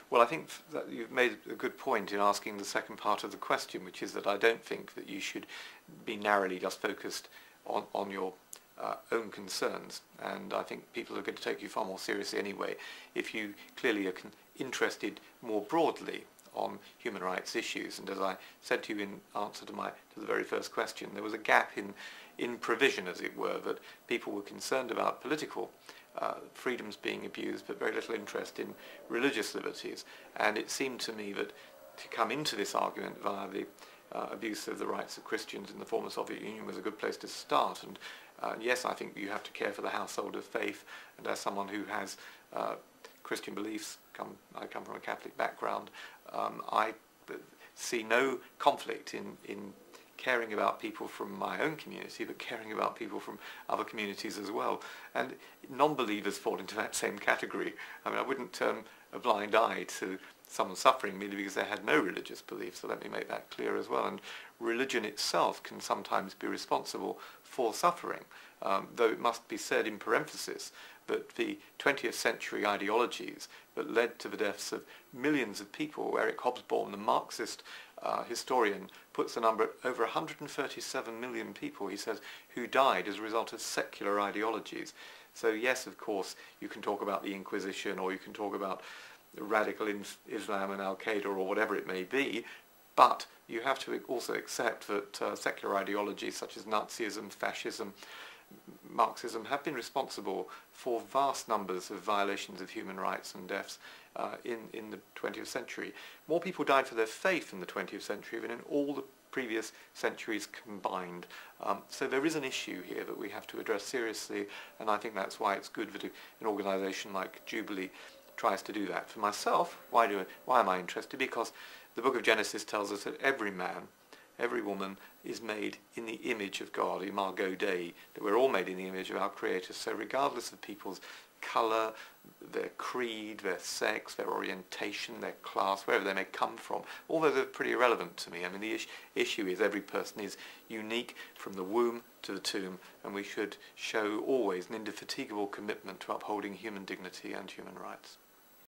Well, I think that you've made a good point in asking the second part of the question, which is that I don't think that you should be narrowly just focused on your own concerns, and I think people are going to take you far more seriously anyway if you clearly are interested more broadly on human rights issues. And as I said to you in answer to the very first question, there was a gap in provision, as it were, that people were concerned about political freedoms being abused, but very little interest in religious liberties. And it seemed to me that to come into this argument via the abuse of the rights of Christians in the former Soviet Union was a good place to start. And yes, I think you have to care for the household of faith, and as someone who has Christian beliefs, I come from a Catholic background, I see no conflict in caring about people from my own community, but caring about people from other communities as well. And non-believers fall into that same category. I mean, I wouldn't turn a blind eye to someone suffering merely because they had no religious beliefs, so let me make that clear as well. And religion itself can sometimes be responsible for suffering, though it must be said in parenthesis that the 20th century ideologies that led to the deaths of millions of people, Eric Hobsbawm, the Marxist historian, puts the number at over 137 million people, he says, who died as a result of secular ideologies. So yes, of course, you can talk about the Inquisition, or you can talk about radical Islam and Al-Qaeda, or whatever it may be, but you have to also accept that secular ideologies such as Nazism, fascism, Marxism have been responsible for vast numbers of violations of human rights and deaths in the 20th century. More people died for their faith in the 20th century than in all the previous centuries combined. So there is an issue here that we have to address seriously, and I think that's why it's good that an organisation like Jubilee tries to do that. For myself, why am I interested? Because the book of Genesis tells us that every man, every woman is made in the image of God, imago Dei, that we're all made in the image of our Creator. So regardless of people's colour, their creed, their sex, their orientation, their class, wherever they may come from, all those are pretty irrelevant to me. I mean, the issue is every person is unique from the womb to the tomb, and we should show always an indefatigable commitment to upholding human dignity and human rights.